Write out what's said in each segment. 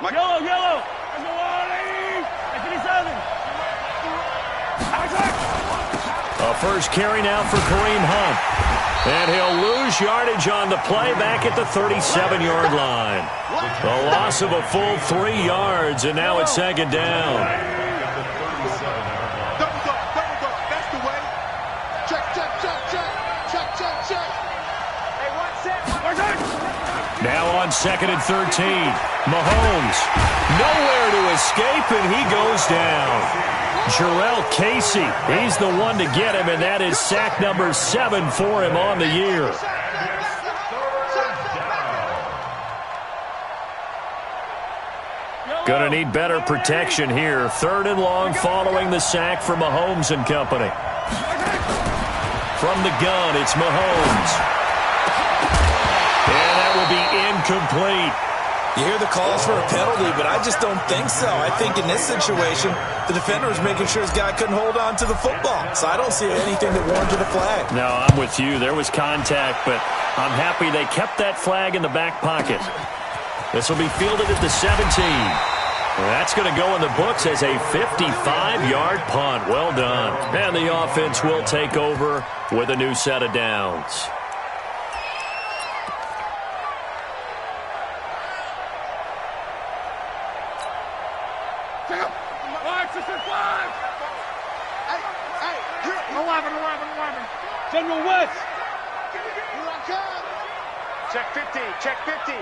Yellow, yellow. Let's go on, ladies. 57. A first carry now for Kareem Hunt. And he'll lose yardage on the play back at the 37-yard line. The loss of a full 3 yards, and now it's second down. That's the way. Check. Hey, one set. Now on 2nd and 13. Mahomes. Nowhere to escape, and he goes down. Jarrell Casey, he's the one to get him, and that is sack number 7 for him on the year. Gonna need better protection here. 3rd and long following the sack for Mahomes and company. From the gun, it's Mahomes. And that will be incomplete. You hear the calls for a penalty, but I just don't think so. I think in this situation, the defender was making sure his guy couldn't hold on to the football. So I don't see anything that warranted a flag. No, I'm with you. There was contact, but I'm happy they kept that flag in the back pocket. This will be fielded at the 17. That's going to go in the books as a 55-yard punt. Well done. And the offense will take over with a new set of downs. General West. Check 50. Check 50.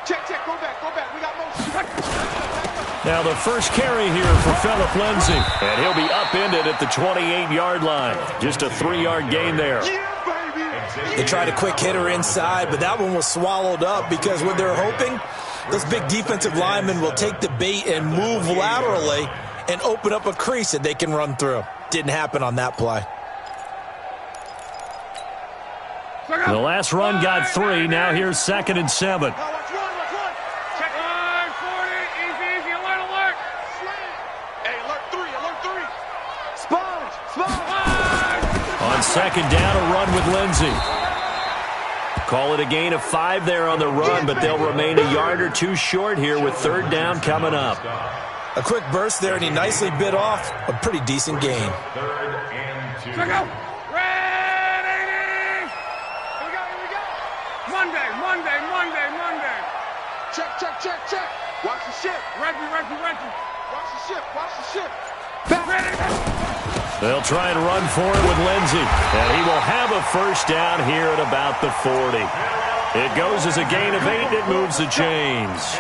Check. Go back. We got motion. Now the first carry here for Phillip Lindsay. And he'll be upended at the 28-yard line. Just a 3-yard gain there. They tried a quick hitter inside, but that one was swallowed up because what they're hoping, those big defensive linemen will take the bait and move laterally and open up a crease that they can run through. Didn't happen on that play. The last run got 3. Now here's 2nd and 7. Check 40. Easy. Alert. Hey, alert 3. Sponge. On 2nd down, a run with Lindsay. Call it a gain of 5 there on the run, but they'll remain a yard or 2 short here with 3rd down coming up. A quick burst there, and he nicely bit off a pretty decent gain. 3rd and 2. Check out. Monday. Check. Watch the ship. Reggie. Watch the ship. They'll try and run for it with Lindsay. And he will have a first down here at about the 40. It goes as a gain of 8. It moves the chains.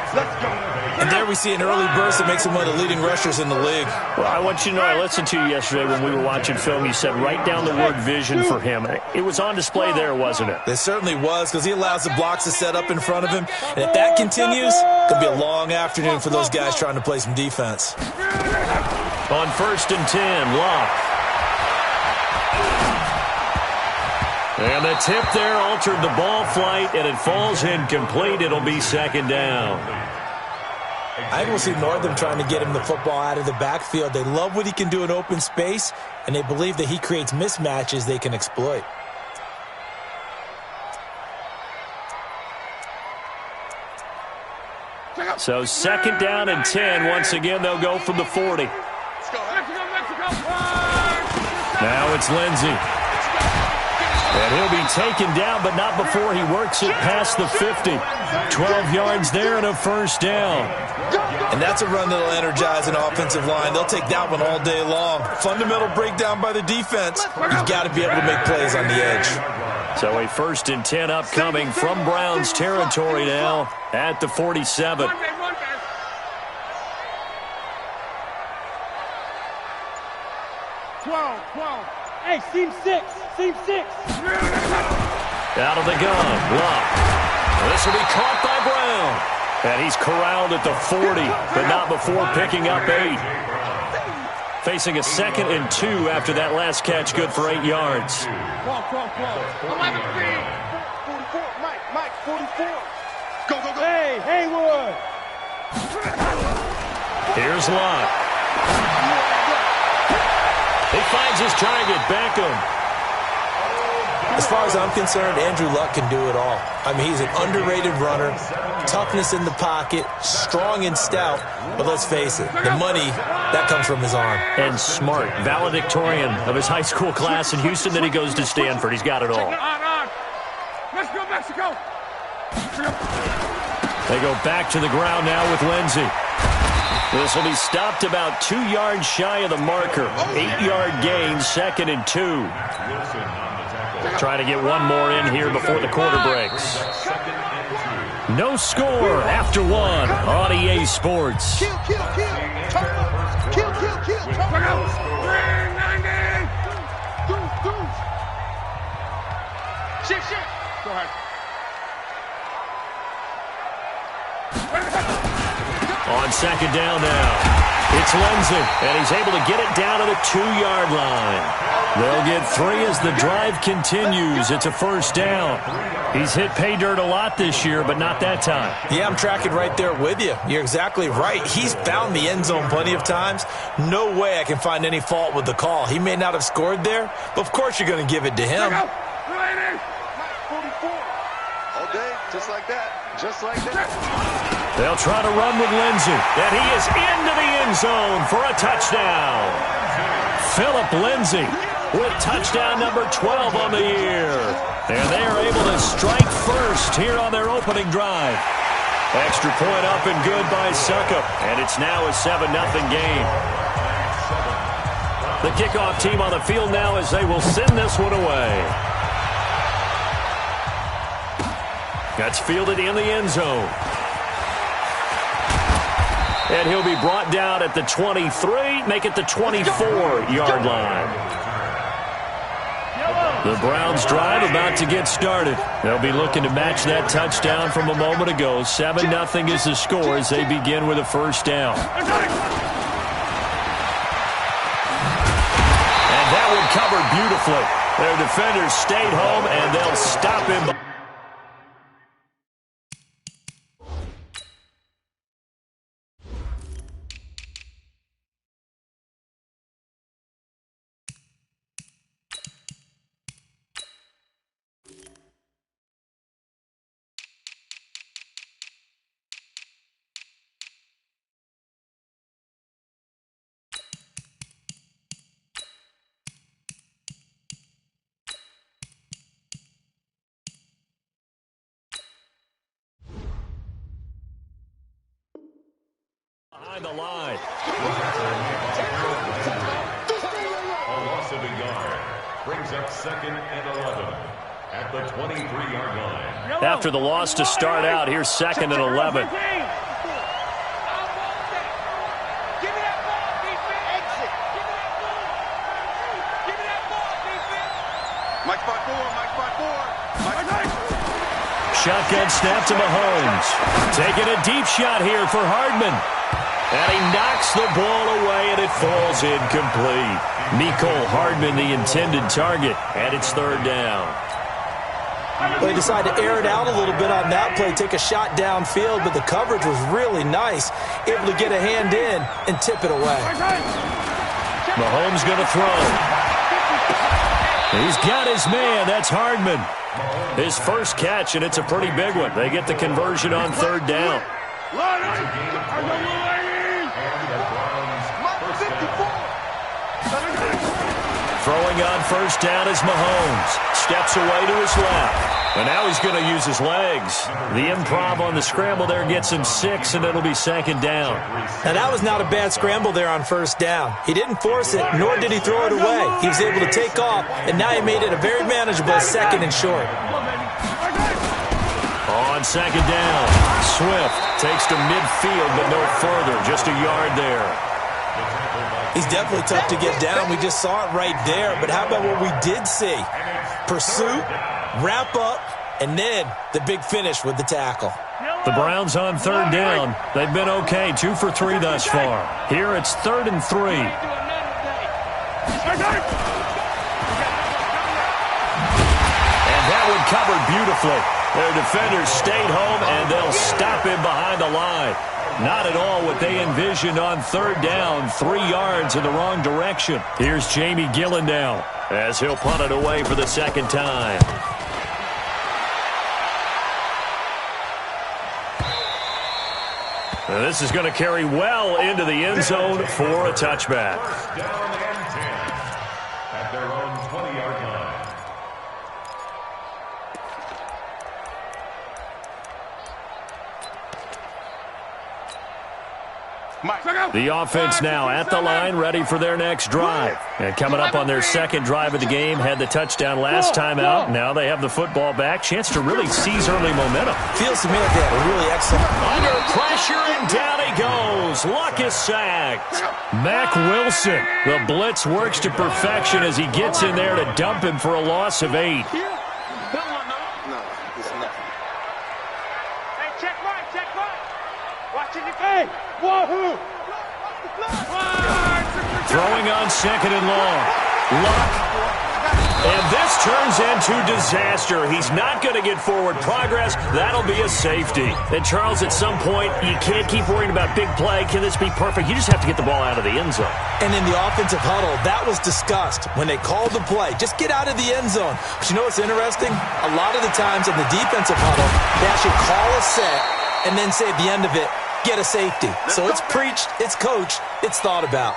And there we see an early burst that makes him one of the leading rushers in the league. Well, I want you to know, I listened to you yesterday when we were watching film. You said write down the word vision for him. It was on display there, wasn't it? It certainly was, because he allows the blocks to set up in front of him. And if that continues, it could be a long afternoon for those guys trying to play some defense. On 1st and 10, Locke. And the tip there altered the ball flight, and it falls incomplete. It'll be 2nd down. I think we'll see more of them trying to get him the football out of the backfield. They love what he can do in open space, and they believe that he creates mismatches they can exploit. So 2nd down and 10. Once again, they'll go from the 40. Mexico. Now it's Lindsay. And he'll be taken down, but not before he works it past the 50. 12 yards there and a first down. And that's a run that'll energize an offensive line. They'll take that one all day long. Fundamental breakdown by the defense. You've got to be able to make plays on the edge. So a 1st and 10 upcoming from Browns territory now at the 47. Hey, seam 6. Out of the gun, Locke. This will be caught by Brown. And he's corralled at the 40, but not before picking up 8. Facing a 2nd and 2 after that last catch, good for 8 yards. 11 feet. 44. Mike, 44. Go. Hey, Haywood. Here's Locke. He finds his target, Beckham. As far as I'm concerned, Andrew Luck can do it all. I mean, he's an underrated runner, toughness in the pocket, strong and stout, but let's face it, the money, that comes from his arm. And smart, valedictorian of his high school class in Houston, then he goes to Stanford. He's got it all. Let's go, Mexico! They go back to the ground now with Lindsey. This will be stopped about 2 yards shy of the marker. 8-yard gain, 2nd and 2. Trying to get one more in here before the quarter breaks. No score after one on EA Sports. Kill. Turn up. Kill. Turn up. 390! Deuce. Shit. Go ahead. On second down now. It's Lindsey, and he's able to get it down to the 2-yard line. They'll get 3 as the drive continues. It's a first down. He's hit pay dirt a lot this year, but not that time. Yeah, I'm tracking right there with you. You're exactly right. He's found the end zone plenty of times. No way I can find any fault with the call. He may not have scored there, but of course you're going to give it to him. 44. All day, just like that. They'll try to run with Lindsey, and he is into the end zone for a touchdown. Philip Lindsey with touchdown number 12 on the year. And they are able to strike first here on their opening drive. Extra point up and good by Suckup, and it's now a 7-0 game. The kickoff team on the field now as they will send this one away. That's fielded in the end zone. And he'll be brought down at the 23, make it the 24-yard line. The Browns drive about to get started. They'll be looking to match that touchdown from a moment ago. 7-0 is the score as they begin with a first down. And that one covered beautifully. Their defenders stayed home, and they'll stop him. Behind the line. A loss of a yard brings up 2nd and 11 at the 23-yard line. After the loss to start out, here's 2nd and 11. Mike spot 4. Shotgun snap to Mahomes. Taking a deep shot here for Hardman. And he knocks the ball away, and it falls incomplete. Mecole Hardman, the intended target, and it's 3rd down. Well, they decided to air it out a little bit on that play, take a shot downfield, but the coverage was really nice, able to get a hand in and tip it away. Mahomes going to throw. He's got his man. That's Hardman. His first catch, and it's a pretty big one. They get the conversion on 3rd down. Throwing on first down is Mahomes. Steps away to his left. And now he's going to use his legs. The improv on the scramble there gets him 6, and it'll be 2nd down. Now, that was not a bad scramble there on first down. He didn't force it, nor did he throw it away. He was able to take off, and now he made it a very manageable 2nd and short. On 2nd down, Swift takes to midfield, but no further. Just a yard there. He's definitely tough to get down. We just saw it right there. But how about what we did see? Pursuit, wrap up, and then the big finish with the tackle. The Browns on 3rd down. They've been okay, 2 for 3 thus far. Here it's 3rd and 3. And that one covered beautifully. Their defenders stayed home, and they'll stop him behind the line. Not at all what they envisioned on 3rd down. 3 yards in the wrong direction. Here's Jamie Gillen now. as he'll punt it away for the second time. And this is going to carry well into the end zone for a touchback. Down and 10 at their own 20-yard line. The offense now at the line, ready for their next drive. And coming up on their second drive of the game, had the touchdown last time out. Now they have the football back. Chance to really seize early momentum. Feels to me like they had a really excellent... Under pressure, and down he goes. Luck is sacked. Mack Wilson. The blitz works to perfection as he gets in there to dump him for a loss of 8. No, it's nothing. Hey, check right. Watching your face. Wahoo! Throwing on second and long. Luck. And this turns into disaster. He's not going to get forward progress. That'll be a safety. And Charles, at some point, you can't keep worrying about big play. Can this be perfect? You just have to get the ball out of the end zone. And in the offensive huddle, that was discussed when they called the play. Just get out of the end zone. But you know what's interesting? A lot of the times in the defensive huddle, they actually call a set and then say at the end of it, get a safety. So it's preached, it's coached, it's thought about.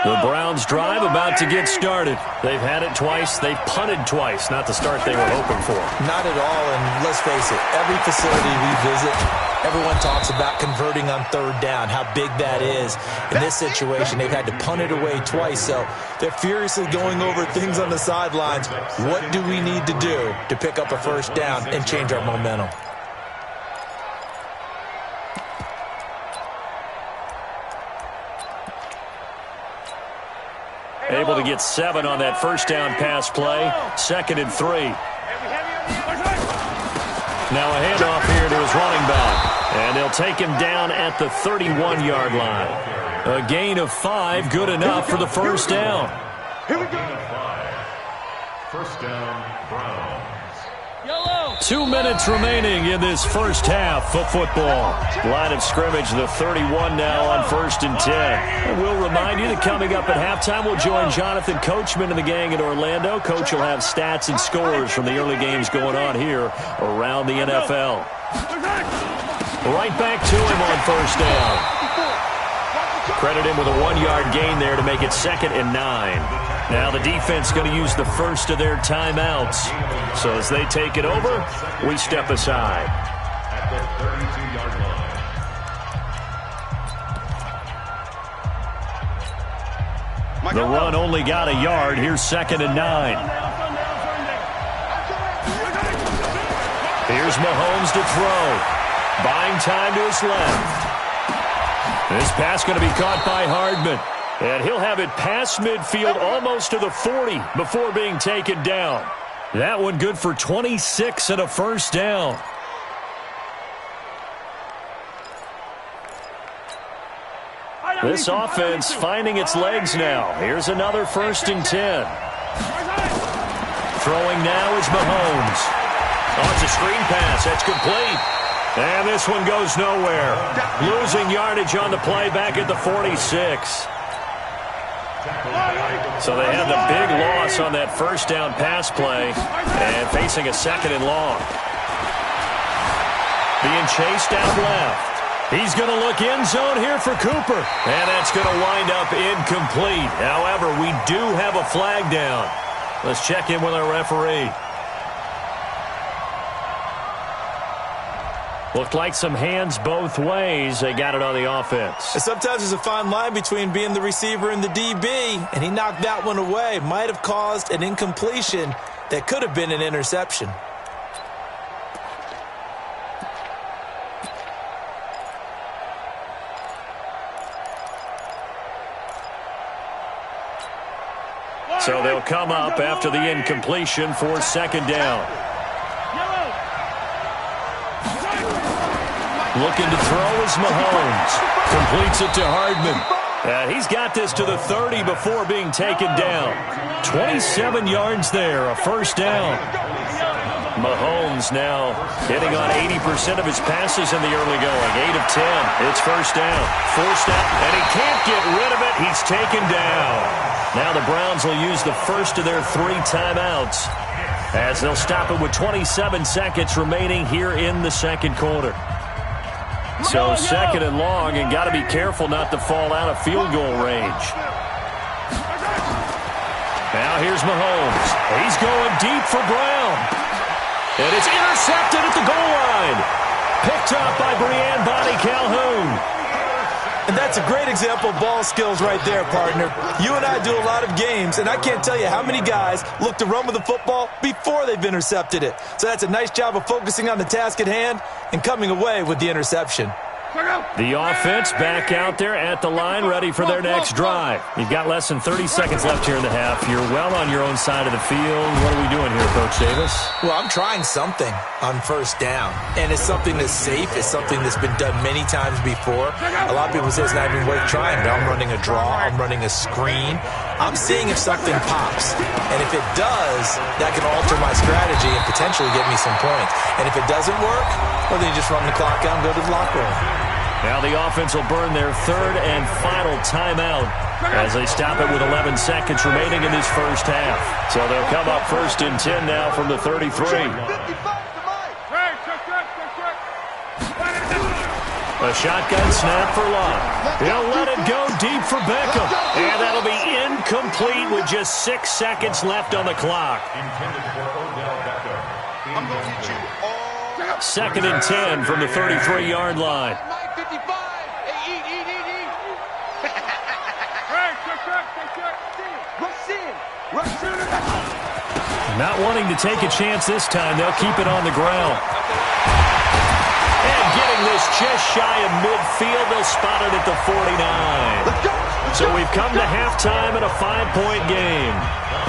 The Browns drive about to get started. They've had it twice. They've punted twice. Not the start they were hoping for. Not at all, and let's face it, every facility we visit, everyone talks about converting on third down, how big that is. In this situation, they've had to punt it away twice, so they're furiously going over things on the sidelines. What do we need to do to pick up a first down and change our momentum? Able to get 7 on that first down pass play. 2nd and 3. Now a handoff here to his running back. And they'll take him down at the 31-yard line. A gain of 5, good enough for the first down. Here we go. 1st down, Browns. 2 minutes remaining in this first half of football. Line of scrimmage, the 31 now on 1st and 10. And we'll remind you that coming up at halftime, we'll join Jonathan Coachman and the gang in Orlando. Coach will have stats and scores from the early games going on here around the NFL. Right back to him on 1st down. Credit him with a 1-yard gain there to make it 2nd and 9. Now the defense going to use the first of their timeouts. So as they take it over, we step aside. At the 32-yard line. The run only got a yard. Here's 2nd and 9. Here's Mahomes to throw. Buying time to his left. This pass going to be caught by Hardman. And he'll have it past midfield almost to the 40 before being taken down. That one good for 26 and a first down. This offense finding its legs now. Here's another 1st and 10. Throwing now is Mahomes. Oh, it's a screen pass. That's complete. And this one goes nowhere. Losing yardage on the play back at the 46. So they had the big loss on that first down pass play and facing a 2nd and long. Being chased out left. He's going to look end zone here for Cooper. And that's going to wind up incomplete. However, we do have a flag down. Let's check in with our referee. Looked like some hands both ways. They got it on the offense. Sometimes there's a fine line between being the receiver and the DB, and he knocked that one away. Might have caused an incompletion that could have been an interception. So they'll come up after the incompletion for 2nd down. Looking to throw is Mahomes. Completes it to Hardman. And he's got this to the 30 before being taken down. 27 yards there, a first down. Mahomes now hitting on 80% of his passes in the early going. 8 of 10. It's first down. Forced out, and he can't get rid of it. He's taken down. Now the Browns will use the first of their 3 timeouts as they'll stop it with 27 seconds remaining here in the second quarter. So second and long, and got to be careful not to fall out of field goal range. Now here's Mahomes. He's going deep for Brown. And it's intercepted at the goal line. Picked up by Breanne Bonnie Calhoun. And that's a great example of ball skills right there, partner. You and I do a lot of games, and I can't tell you how many guys look to run with the football before they've intercepted it. So that's a nice job of focusing on the task at hand and coming away with the interception. The offense back out there at the line, ready for their next drive. You've got less than 30 seconds left here in the half. You're well on your own side of the field. What are we doing here, Coach Davis? Well, I'm trying something on first down, and it's something that's safe. It's something that's been done many times before. A lot of people say it's not even worth trying, but I'm running a draw. I'm running a screen. I'm seeing if something pops, and if it does, that can alter my strategy and potentially get me some points. And if it doesn't work, well, then you just run the clock out and go to the locker room. Now the offense will burn their third and final timeout as they stop it with 11 seconds remaining in this first half. So they'll come up first and 10 now from the 33. A shotgun snap for Love. He'll let it go deep for Beckham. And that'll be incomplete with just 6 seconds left on the clock. Second and 10 from the 33-yard line. Not wanting to take a chance this time, they'll keep it on the ground. And getting this just shy of midfield, they'll spot it at the 49. So we've come to halftime in a 5-point game.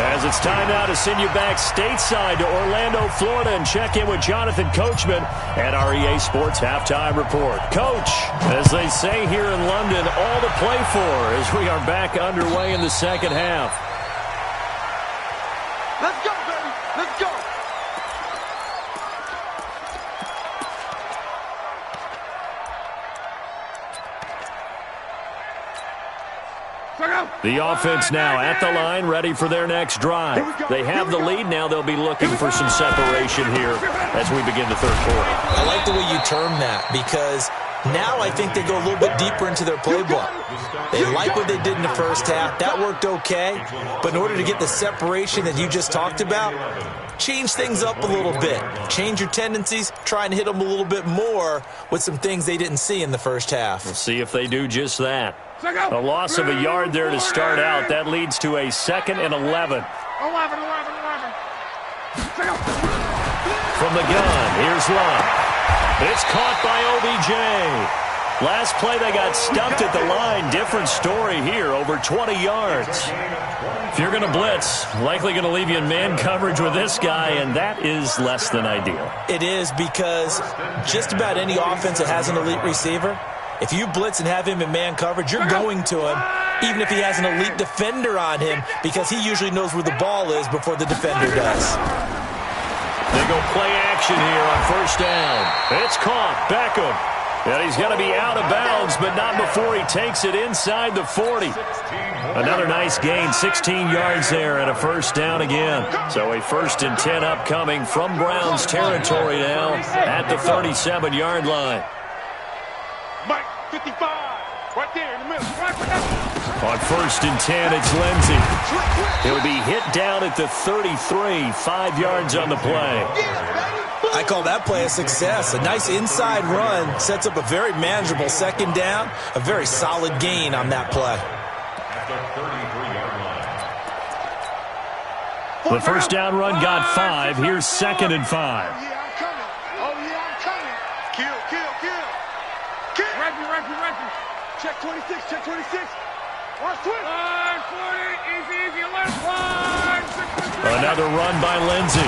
As it's time now to send you back stateside to Orlando, Florida, and check in with Jonathan Coachman at our EA Sports Halftime Report. Coach, as they say here in London, all to play for as we are back underway in the second half. Let's go, baby. Let's go. The offense now at the line, ready for their next drive. They have the lead. Now they'll be looking for some separation here as we begin the third quarter. I like the way you term that because now I think they go a little bit deeper into their playbook. They like what they did in the first half. That worked okay. But in order to get the separation that you just talked about, change things up a little bit. Change your tendencies. Try and hit them a little bit more with some things they didn't see in the first half. We'll see if they do just that. A loss of a yard there to start out. That leads to a 2nd and 11. From the gun, here's Love. It's caught by OBJ. Last play, they got stumped at the line. Different story here, over 20 yards. If you're going to blitz, likely going to leave you in man coverage with this guy, and that is less than ideal. It is because just about any offense that has an elite receiver, if you blitz and have him in man coverage, you're going to him, even if he has an elite defender on him, because he usually knows where the ball is before the defender does. They go play action here on first down. It's caught. Beckham. And he's going to be out of bounds, but not before he takes it inside the 40. Another nice gain, 16 yards there and a first down again. So a 1st and 10 upcoming from Browns territory now at the 37-yard line. Mike, 55, right there in the middle. On 1st and 10, it's Lindsey. He'll be hit down at the 33, 5 yards on the play. I call that play a success. A nice inside run sets up a very manageable second down, a very solid gain on that play. The first down run got 5. Here's 2nd and 5. Oh, yeah, I'm coming. Kill. Reppy. Check 26. Watch 20. 40, easy, left line. Another run by Lindsey.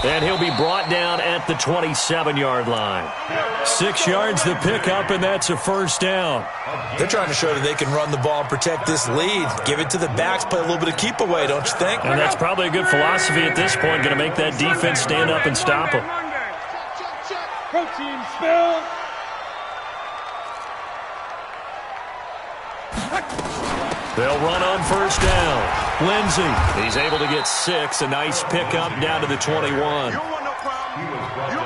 And he'll be brought down at the 27-yard line. 6 yards the pickup, and that's a first down. They're trying to show that they can run the ball and protect this lead. Give it to the backs, play a little bit of keep away, don't you think? And that's probably a good philosophy at this point, going to make that defense stand up and stop them. Protein spill. They'll run on first down. Lindsey, he's able to get 6. A nice pickup down to the 21.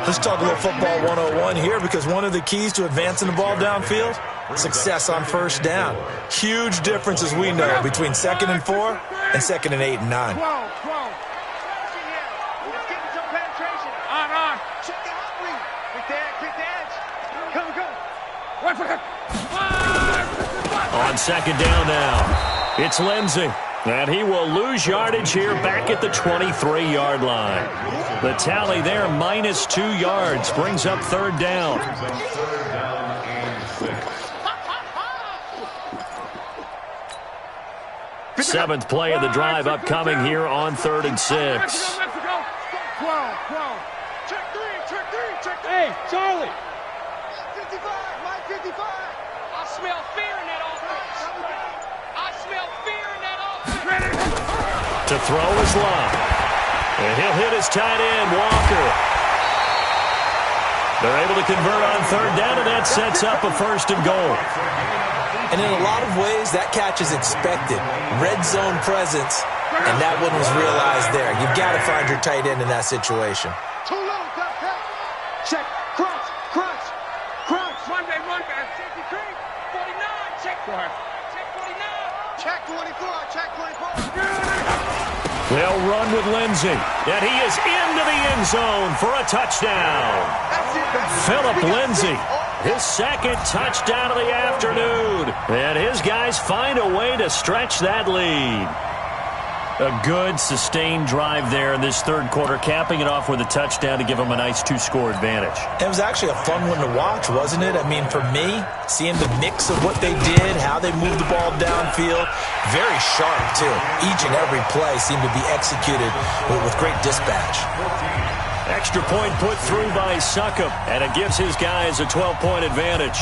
Let's talk a little football 101 here, because one of the keys to advancing the ball downfield, success on first down. Huge difference, as we know, between 2nd and 4 and 2nd and 8 and 9. On second down now, it's Lindsey. And he will lose yardage here back at the 23-yard line. The tally there, minus 2 yards, brings up third down. Seventh play of the drive upcoming here on 3rd and 6. Hey, Charlie. 55, my 55. I smell fear in that offense. I smell fear in that offense. To throw is Love. And he'll hit his tight end, Walker. They're able to convert on third down, and that sets up a 1st and goal. And in a lot of ways, that catch is expected. Red zone presence, and that one was realized there. You've got to find your tight end in that situation. Too low, check, crunch, crunch, crunch. Monday, safety creep, 49, check 49. Check 24, check 24. They'll run with Lindsey, and he is into the end zone for a touchdown. Philip Lindsey, his 2nd touchdown of the afternoon. And his guys find a way to stretch that lead. A good, sustained drive there in this 3rd quarter, capping it off with a touchdown to give them a nice 2-score advantage. It was actually a fun one to watch, wasn't it? I mean, for me, seeing the mix of what they did, how they moved the ball downfield, very sharp, too. Each and every play seemed to be executed with great dispatch. Extra point put through by Succop, and it gives his guys a 12-point advantage.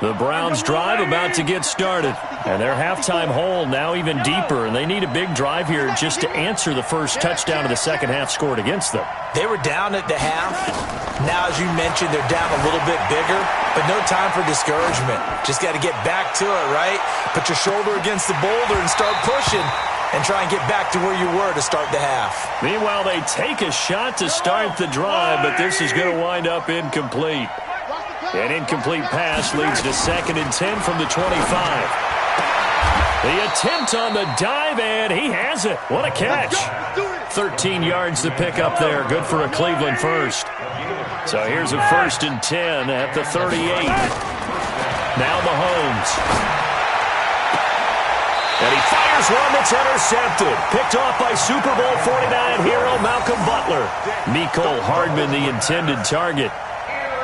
The Browns drive about to get started, and their halftime hole now even deeper, and they need a big drive here just to answer the first touchdown of the second half scored against them. They were down at the half. Now, as you mentioned, they're down a little bit bigger, but no time for discouragement. Just got to get back to it, right? Put your shoulder against the boulder and start pushing and try and get back to where you were to start the half. Meanwhile, they take a shot to start the drive, but this is going to wind up incomplete. An incomplete pass leads to 2nd and 10 from the 25. The attempt on the dive, and he has it. What a catch. 13 yards to pick up there. Good for a Cleveland first. So here's a 1st and 10 at the 38. Now Mahomes. And he fires one that's intercepted. Picked off by Super Bowl 49 hero Malcolm Butler. Mecole Hardman, the intended target.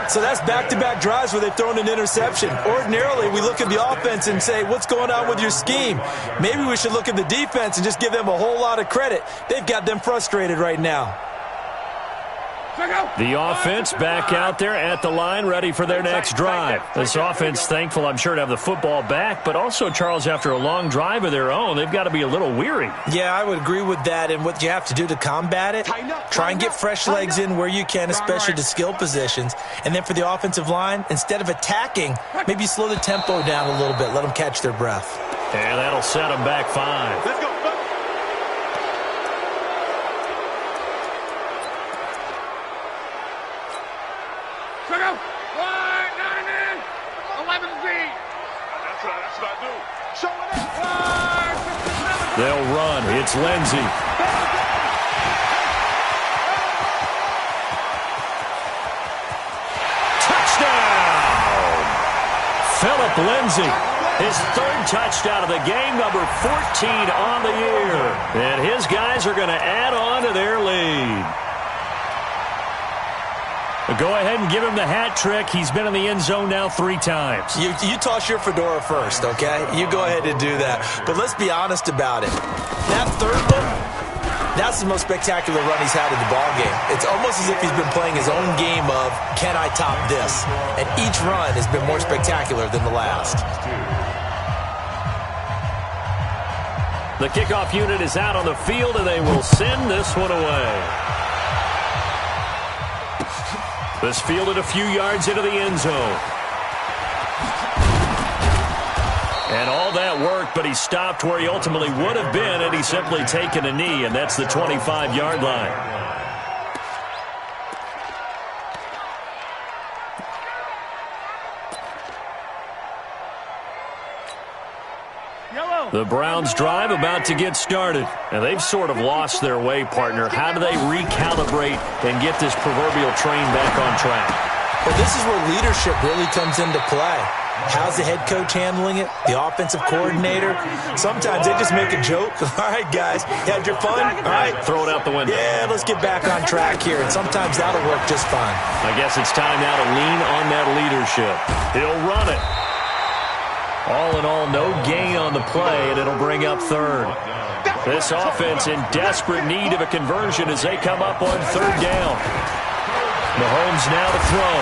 So that's back-to-back drives where they've thrown an interception. Ordinarily, we look at the offense and say, what's going on with your scheme? Maybe we should look at the defense and just give them a whole lot of credit. They've got them frustrated right now. The offense back out there at the line, ready for their next drive. This offense, thankful, I'm sure, to have the football back, but also, Charles, after a long drive of their own, they've got to be a little weary. Yeah, I would agree with that, and what you have to do to combat it, try and get fresh legs in where you can, especially to skill positions. And then for the offensive line, instead of attacking, maybe slow the tempo down a little bit, let them catch their breath. And that'll set them back 5. Let's go. They'll run. It's Lindsey. Touchdown! Philip Lindsey. His 3rd touchdown of the game, number 14 on the year. And his guys are going to add on to their lead. Go ahead and give him the hat trick. He's been in the end zone now 3 times. You toss your fedora first, okay? You go ahead and do that. But let's be honest about it. That third one, that's the most spectacular run he's had in the ballgame. It's almost as if he's been playing his own game of, can I top this? And each run has been more spectacular than the last. The kickoff unit is out on the field, and they will send this one away. This fielded a few yards into the end zone. And all that worked, but he stopped where he ultimately would have been had he simply taken a knee, and that's the 25-yard line. The Browns drive about to get started. And they've sort of lost their way, partner. How do they recalibrate and get this proverbial train back on track? Well, this is where leadership really comes into play. How's the head coach handling it? The offensive coordinator? Sometimes they just make a joke. All right, guys, you had your fun? All right. Throw it out the window. Yeah, let's get back on track here. And sometimes that'll work just fine. I guess it's time now to lean on that leadership. He'll run it. All in all, no gain on the play, and it'll bring up third. This offense in desperate need of a conversion as they come up on third down. Mahomes now to throw.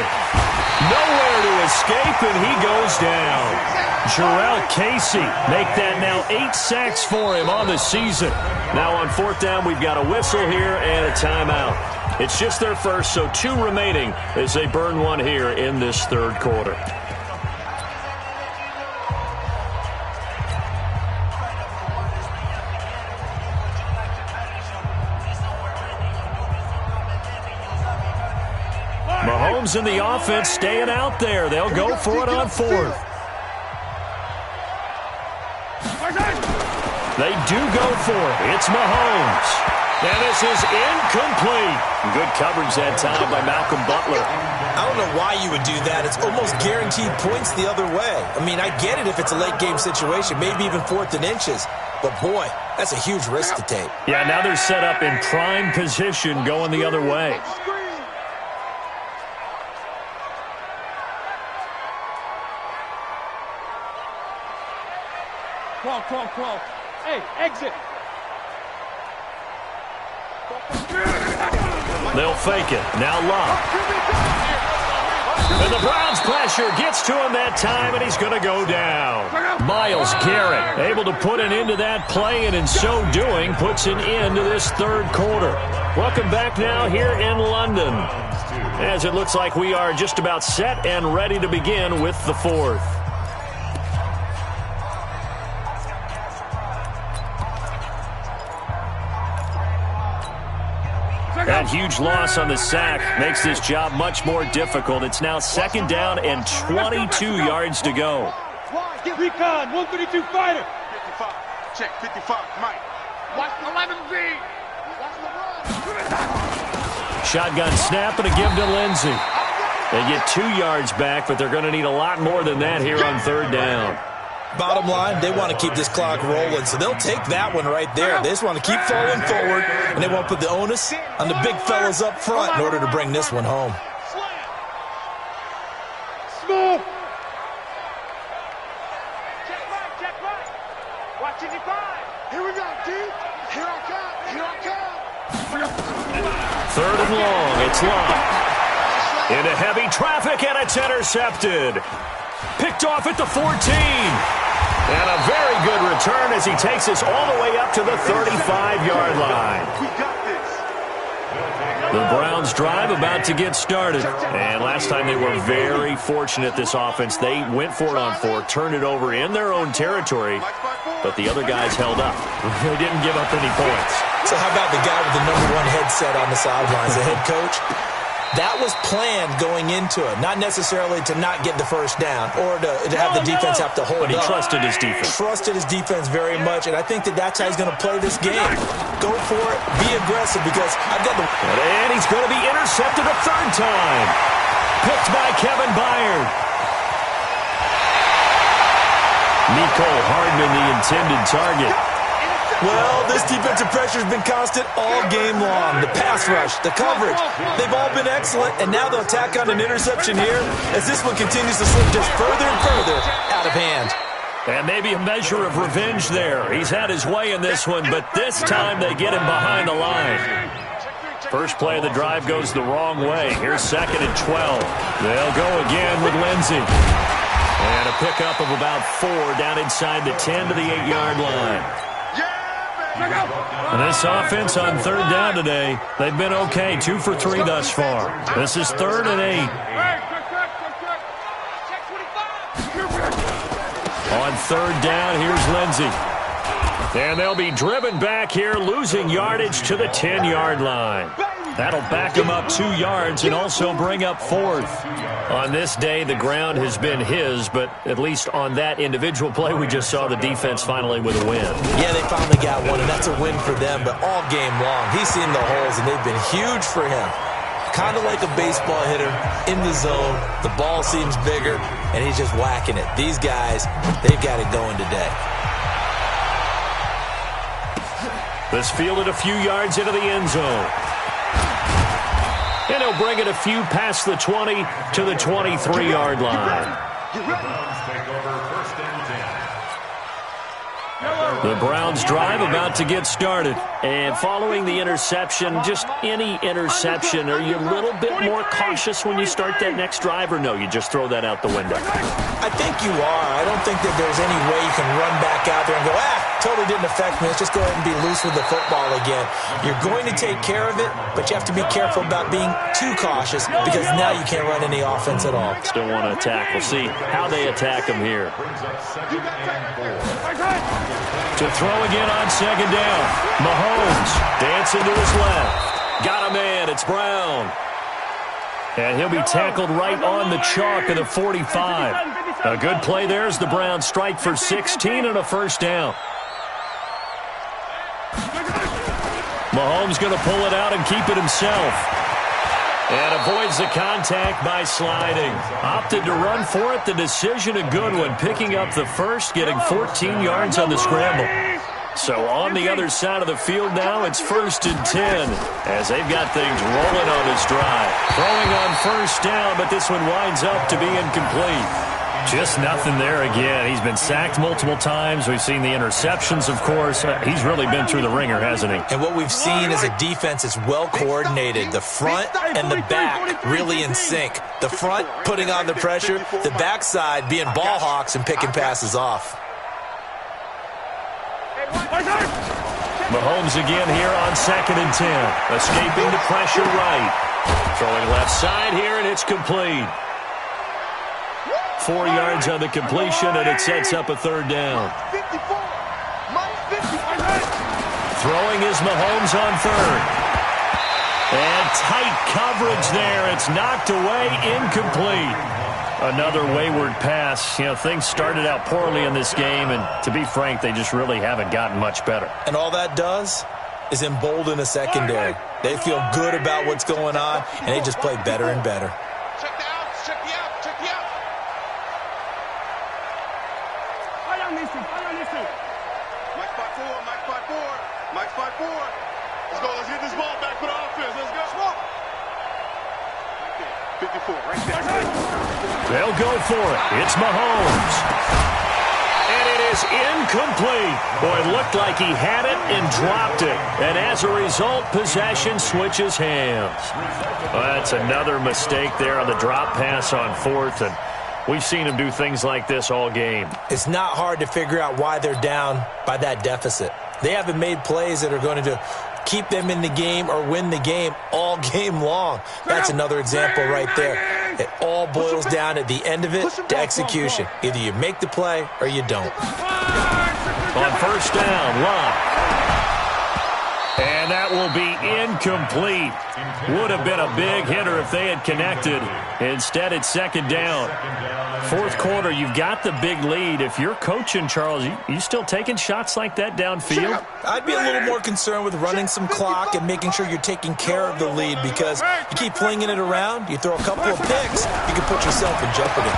Nowhere to escape, and he goes down. Jarrell Casey make that now 8 sacks for him on the season. Now on fourth down, we've got a whistle here and a timeout. It's just their first, so 2 remaining as they burn one here in this third quarter. Mahomes and the offense staying out there. They'll go for it on fourth. They do go for it. It's Mahomes. And this is incomplete. Good coverage that time by Malcolm Butler. I don't know why you would do that. It's almost guaranteed points the other way. I mean, I get it if it's a late game situation, maybe even 4th and inches. But, boy, that's a huge risk to take. Yeah, now they're set up in prime position going the other way. Crawl. Hey, exit. They'll fake it. Now Love. And the Browns pressure gets to him that time, and he's going to go down. Myles Garrett able to put an end to that play, and in so doing, puts an end to this third quarter. Welcome back now here in London, as it looks like we are just about set and ready to begin with the fourth. That huge loss on the sack makes this job much more difficult. It's now second down and 22 yards to go. Recon, 132 fighter. 55. Check, 55. Mike. Watch 11B. Shotgun snap and a give to Lindsey. They get 2 yards back, but they're going to need a lot more than that here on third down. Bottom line, they want to keep this clock rolling, so they'll take that one right there. They just want to keep falling forward, and they want to put the onus on the big fellas up front in order to bring this one home. Smooth. Check right. Watch 55. Here we go, D. Here I come. Third and long. It's locked. Into heavy traffic, and it's intercepted. Picked off at the 14. And a very good return as he takes us all the way up to the 35-yard line. We got this. The Browns drive about to get started. And last time they were very fortunate, this offense. They went for it on 4, turned it over in their own territory, but the other guys held up. They didn't give up any points. So how about the guy with the #1 headset on the sidelines, the head coach? That was planned going into it, not necessarily to not get the first down or to have the defense have to hold up. But he trusted his defense. Trusted his defense very much, and I think that's how he's going to play this game. Go for it, be aggressive, because I've got the... And he's going to be intercepted a third time. Picked by Kevin Byard. Mecole Hardman, the intended target. Well, this defensive pressure has been constant all game long. The pass rush, the coverage, they've all been excellent, and now they'll tack on an interception here as this one continues to slip just further and further out of hand. And maybe a measure of revenge there. He's had his way in this one, but this time they get him behind the line. First play of the drive goes the wrong way. Here's 2nd and 12. They'll go again with Lindsey. And a pickup of about 4 down inside the 10 to the 8-yard line. And this offense on 3rd down today, they've been okay. 2 for 3 thus far. This is 3rd and 8. On 3rd down, here's Lindsey. And they'll be driven back here, losing yardage to the 10-yard line. That'll back them up 2 yards and also bring up 4th. On this day, the ground has been his, but at least on that individual play, we just saw the defense finally with a win. Yeah, they finally got one, and that's a win for them, but all game long, he's seen the holes, and they've been huge for him. Kind of like a baseball hitter in the zone. The ball seems bigger, and he's just whacking it. These guys, they've got it going today. This fielded a few yards into the end zone. And he'll bring it a few past the 20 to the 23-yard line. The Browns drive about to get started. And following the interception, just any interception, are you a little bit more cautious when you start that next drive, or no, you just throw that out the window? I think you are. I don't think that there's any way you can run back out there and go, totally didn't affect me. Let's just go ahead and be loose with the football again. You're going to take care of it, but you have to be careful about being too cautious because now you can't run any offense at all. Still want to attack. We'll see how they attack him here. To throw again on 2nd down. Mahomes dancing to his left. Got a man. It's Brown. And he'll be tackled right on the chalk of the 45. A good play there as the Browns strike for 16 and a 1st down. Mahomes going to pull it out and keep it himself. And avoids the contact by sliding. Opted to run for it. The decision a good one. Picking up the first, getting 14 yards on the scramble. So on the other side of the field now, it's 1st and 10 as they've got things rolling on this drive. Throwing on 1st down, but this one winds up to be incomplete. Just nothing there again. He's been sacked multiple times. We've seen the interceptions, of course. He's really been through the ringer, hasn't he? And what we've seen is a defense that's well coordinated. The front and the back really in sync. The front putting on the pressure, the backside being ball hawks and picking passes off. Mahomes again here on 2nd and 10. Escaping the pressure right. Throwing left side here, and it's complete. 4 yards on the completion, and it sets up a 3rd down. Throwing is Mahomes on 3rd. And tight coverage there. It's knocked away, incomplete. Another wayward pass. You know, things started out poorly in this game, and to be frank, they just really haven't gotten much better. And all that does is embolden a secondary. They feel good about what's going on, and they just play better and better. Check the outs, check the outs, check the outs. Mike 5-4, Mike 5-4, Mike 5-4. Let's go, let's get this ball back for the offense. Let's go. 54, right there. They'll go for it. It's Mahomes. And it is incomplete. Boy, it looked like he had it and dropped it. And as a result, possession switches hands. Well, that's another mistake there on the drop pass on 4th. And we've seen him do things like this all game. It's not hard to figure out why they're down by that deficit. They haven't made plays that are going to keep them in the game or win the game all game long. That's another example right there. It all boils down at the end of it to execution. Either you make the play or you don't. On 1st down, Locke. And that will be incomplete. Would have been a big hitter if they had connected. Instead, it's 2nd down. 4th quarter, you've got the big lead. If you're coaching, Charles, you still taking shots like that downfield? I'd be a little more concerned with running some clock and making sure you're taking care of the lead, because you keep flinging it around, you throw a couple of picks, you can put yourself in jeopardy.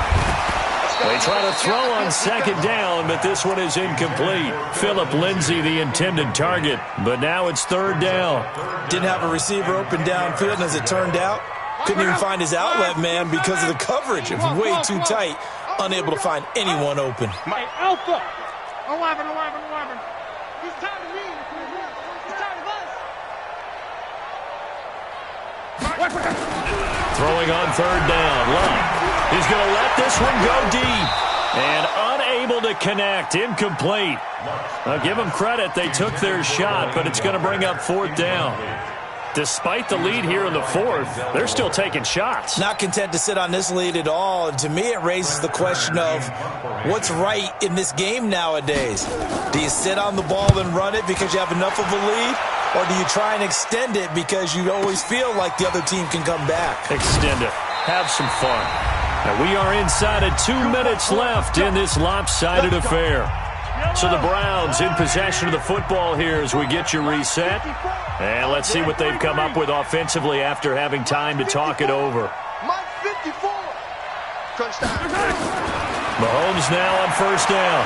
They try to throw on second down, but this one is incomplete. Philip Lindsay, the intended target, but now it's third down. Didn't have a receiver open downfield, and as it turned out, couldn't even find his outlet man because of the coverage. It was way too tight, unable to find anyone open. Hey, Alpha! 11. He's tired of me. He's tired of us. Throwing on third down. Love. He's going to let this one go deep. And unable to connect. Incomplete. I'll give them credit. They took their shot, but it's going to bring up fourth down. Despite the lead here in the fourth, they're still taking shots. Not content to sit on this lead at all. And to me, it raises the question of what's right in this game nowadays. Do you sit on the ball and run it because you have enough of a lead? Or do you try and extend it because you always feel like the other team can come back? Extend it. Have some fun. And we are inside of 2 minutes left in this lopsided affair. So the Browns in possession of the football here as we get you reset. And let's see what they've come up with offensively after having time to talk it over. Mike 54. Touchdown. Mahomes now on first down.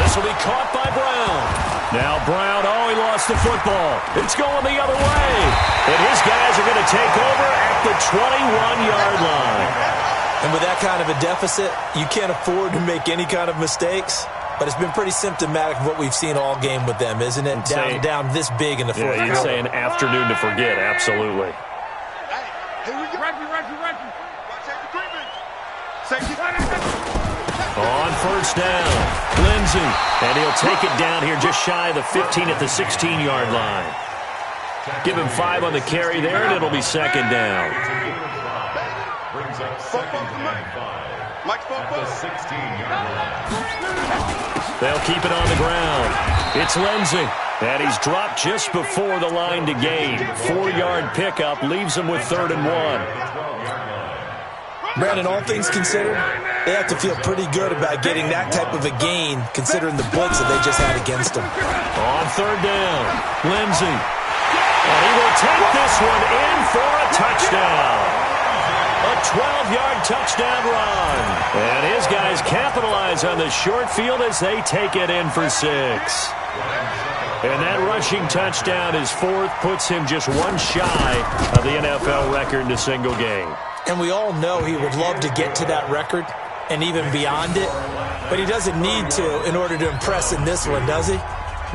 This will be caught by Brown. Now Brown, he lost the football. It's going the other way. And his guys are going to take over at the 21-yard line. And with that kind of a deficit, you can't afford to make any kind of mistakes. But it's been pretty symptomatic of what we've seen all game with them, isn't it? Down this big in the fourth. Yeah, you'd say an afternoon to forget, absolutely. Hey, here we go. Reggie. Watch out, equipment. Safety. On first down, Lindsay. And he'll take it down here just shy of the 15 at the 16-yard line. Give him 5 on the carry there, and it'll be second down. Brings up second and 5. Mike's at the 16-yard line. They'll keep it on the ground. It's Lindsay. And he's dropped just before the line to gain. 4-yard pickup leaves him with 3rd and 1. Brandon, all things considered, they have to feel pretty good about getting that type of a gain considering the blitz that they just had against them. On third down, Lindsay. And he will take this one in for a touchdown. A 12-yard touchdown run. And his guys capitalize on the short field as they take it in for 6. And that rushing touchdown, his 4th, puts him just one shy of the NFL record in a single game. And we all know he would love to get to that record and even beyond it. But he doesn't need to in order to impress in this one, does he?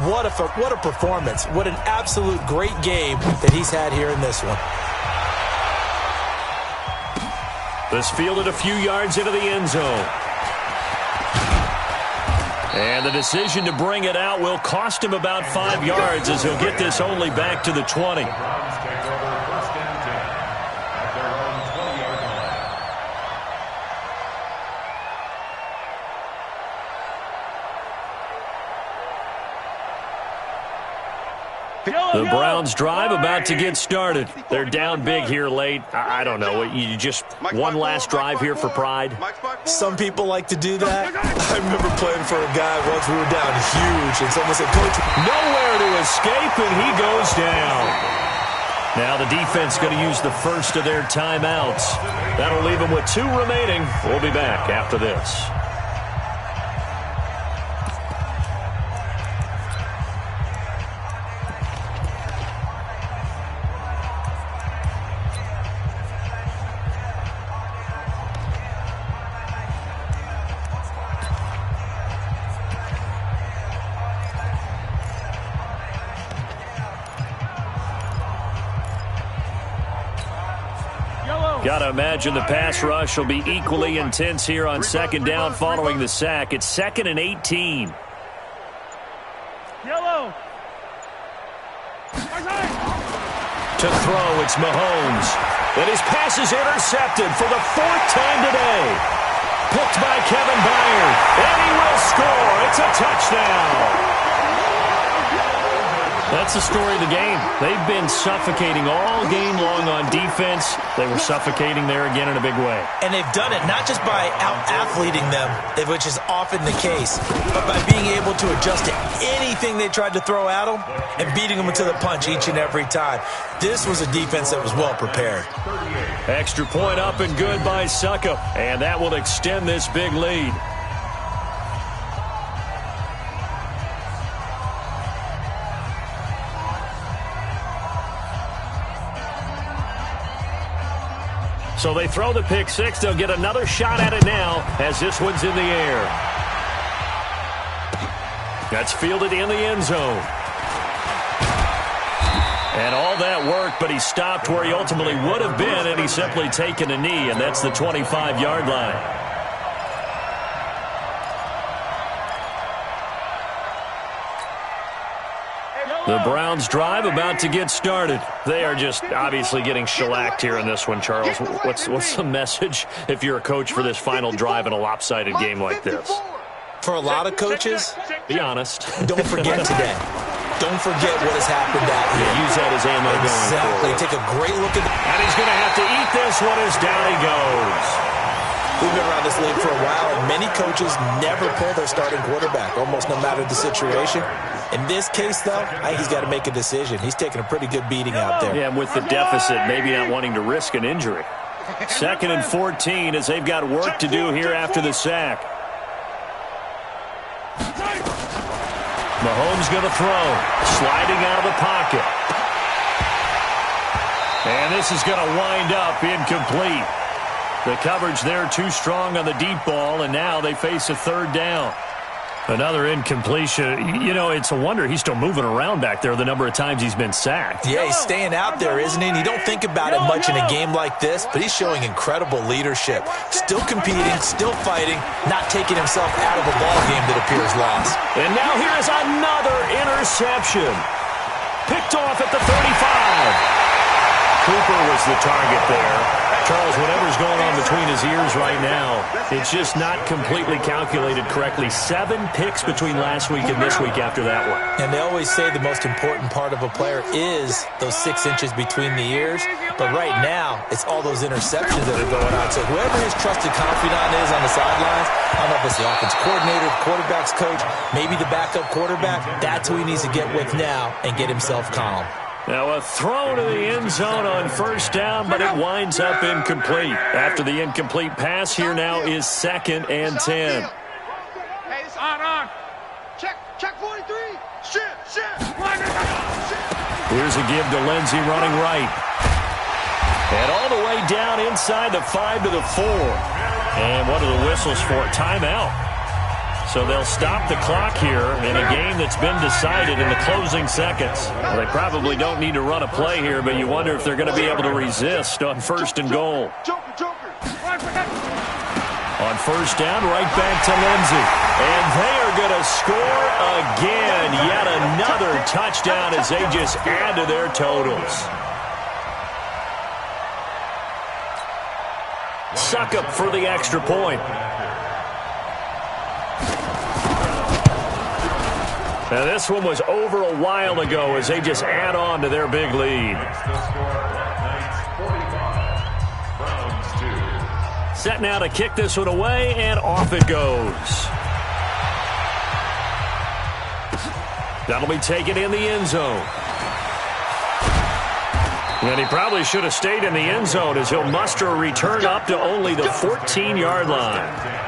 What a performance. What an absolute great game that he's had here in this one. This fielded a few yards into the end zone. And the decision to bring it out will cost him about 5 yards as he'll get this only back to the 20. The Browns drive about to get started. They're down big here late. I don't know. You just one last drive here for pride? Some people like to do that. I remember playing for a guy once. We were down huge, and someone said, "Coach, nowhere to escape," and he goes down. Now the defense going to use the first of their timeouts. That'll leave them with 2 remaining. We'll be back after this. Got to imagine the pass rush will be equally intense here on second down following the sack. It's 2nd and 18. Yellow. To throw, it's Mahomes. And his pass is intercepted for the 4th time today. Picked by Kevin Byard. And he will score. It's a touchdown. That's the story of the game. They've been suffocating all game long on defense. They were suffocating there again in a big way. And they've done it not just by out-athleting them, which is often the case, but by being able to adjust to anything they tried to throw at them and beating them to the punch each and every time. This was a defense that was well prepared. Extra point up and good by Suckup, and that will extend this big lead. So they throw the pick six. They'll get another shot at it now as this one's in the air. That's fielded in the end zone. And all that worked, but he stopped where he ultimately would have been, and he's simply taken a knee, and that's the 25-yard line. The Browns drive about to get started. They are just obviously getting shellacked here in this one, Charles. What's the message if you're a coach for this final drive in a lopsided game like this? For a lot of coaches, be honest. Don't forget today. Don't forget what has happened out here. Yeah, use that as ammo going forward. Take a great look at And he's going to have to eat this one as down he goes. We've been around this league for a while, and many coaches never pull their starting quarterback, almost no matter the situation. In this case, though, I think he's got to make a decision. He's taking a pretty good beating out there. Yeah, with the deficit, maybe not wanting to risk an injury. 2nd and 14 as they've got work to do here after the sack. Mahomes going to throw, sliding out of the pocket. And this is going to wind up incomplete. The coverage there too strong on the deep ball, and now they face a 3rd down. Another incompletion. You know, it's a wonder he's still moving around back there the number of times he's been sacked. Yeah, he's staying out there, isn't he? And you don't think about it much in a game like this, but he's showing incredible leadership. Still competing, still fighting, not taking himself out of a ball game that appears lost. And now here is another interception. Picked off at the 35. Cooper was the target there. Charles, whatever's going on between his ears right now, it's just not completely calculated correctly. 7 picks between last week and this week after that one. And they always say the most important part of a player is those 6 inches between the ears. But right now, it's all those interceptions that are going on. So whoever his trusted confidant is on the sidelines, I don't know if it's the offense coordinator, the quarterback's coach, maybe the backup quarterback, that's who he needs to get with now and get himself calm. Now a throw to the end zone on 1st down, but it winds up incomplete. After the incomplete pass, here now is 2nd and 10. Hey, it's on. Check 43. Shit. Here's a give to Lindsey running right. And all the way down inside the 5 to the 4. And what are the whistles for? Timeout. So they'll stop the clock here in a game that's been decided in the closing seconds. Well, they probably don't need to run a play here, but you wonder if they're going to be able to resist on 1st and goal. On 1st down, right back to Lindsey. And they are going to score again. Yet another touchdown as they just add to their totals. Suckup for the extra point. Now, this one was over a while ago as they just add on to their big lead. Set now to kick this one away, and off it goes. That'll be taken in the end zone. And he probably should have stayed in the end zone as he'll muster a return up to only the 14-yard line.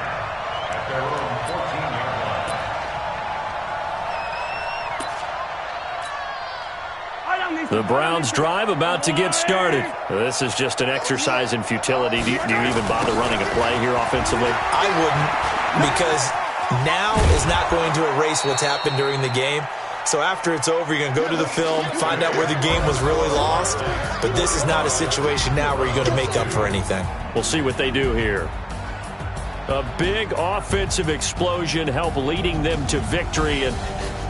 The Browns drive about to get started. This is just an exercise in futility. Do you even bother running a play here offensively? I wouldn't, because now is not going to erase what's happened during the game. So after it's over, you're going to go to the film, find out where the game was really lost. But this is not a situation now where you're going to make up for anything. We'll see what they do here. A big offensive explosion help leading them to victory. And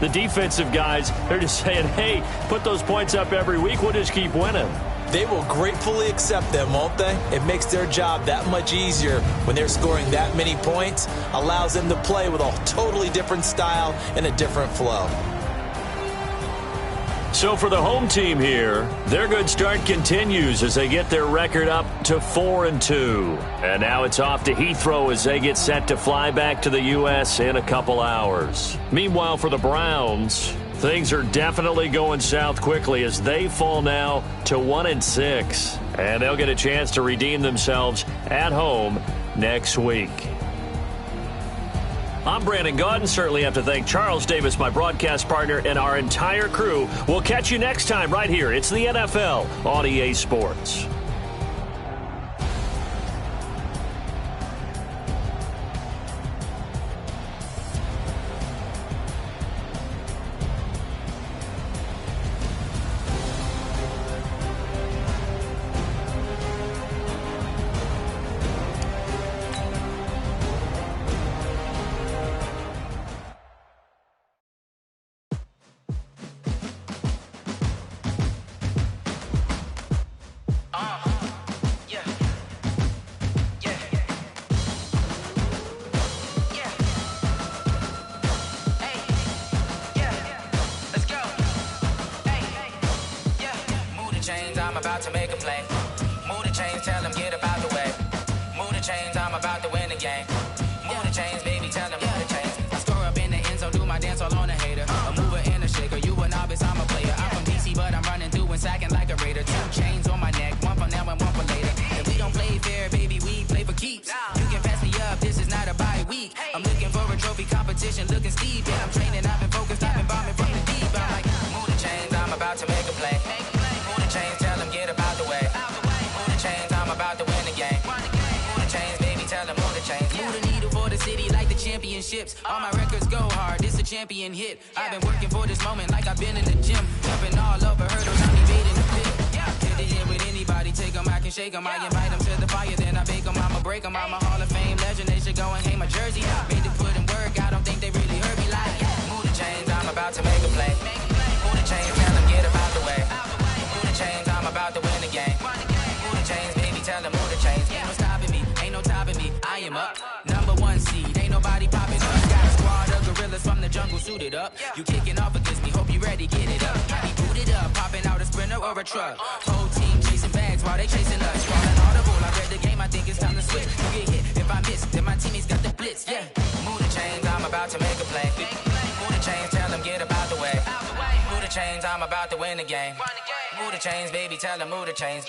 the defensive guys, they're just saying, hey, put those points up every week. We'll just keep winning. They will gratefully accept them, won't they? It makes their job that much easier when they're scoring that many points. Allows them to play with a totally different style and a different flow. So for the home team here, their good start continues as they get their record up to 4-2. And now it's off to Heathrow as they get set to fly back to the U.S. in a couple hours. Meanwhile, for the Browns, things are definitely going south quickly as they fall now to 1-6. And they'll get a chance to redeem themselves at home next week. I'm Brandon Gaudin. Certainly have to thank Charles Davis, my broadcast partner, and our entire crew. We'll catch you next time right here. It's the NFL on EA Sports. I'm about to make a play. Move the chains, tell them get about the way. Move the chains, I'm about to win the game. Move the chains, baby, tell them move the chains. I score up in the end zone, do my dance all on a hater. A mover and a shaker, you a novice, I'm a player. I'm from DC, but I'm running through and sacking like a raider. 2 chains on my neck, one for now and one for later. If we don't play fair, baby, we play for keeps. You can pass me up, this is not a bye week. I'm looking for a trophy competition, looking steep. Yeah, I'm training, I've been focused, I've been bombing from the deep. I'm like, move the chains, I'm about to make a play. Move the chains, tell them get about the way. Move the chains, I'm about to win the game. Move the chains, baby, tell them move the chains. Move the needle for the city like the championships. All my records go hard, this a champion hit. I've been working for this moment like I've been in the gym. Jumping all over hurdles, I'm evading the pit. Hit the hit with anybody, take them, I can shake them. I invite them to the fire, then I bake them, I'ma break them. I'm a Hall of Fame legend, they should go and hang my jersey. Made to put in work, I don't think they really heard me like, move the chains, I'm about to make a play. Move the chains, tell them get about the way. Move the chains, I'm about to win the game. Move the chains, baby, tell them move the chains. Ain't no stopping me, ain't no topping me, I am up. Number 1 seed, ain't nobody popping up. Got a squad of gorillas from the jungle suited up. You kicking off against me, hope you ready, get it up. I be booted up, popping out a sprinter or a truck. Whole team chasing bags while they chasing us. Falling audible, I read the game, I think it's time to switch. You get hit, if I miss, then my teammates got the blitz, yeah. Move the chains, I'm about to make a play. Move the chains, tell them get about the way. Move the chains, I'm about to win the game. Move the chains, baby, tell them move the chains.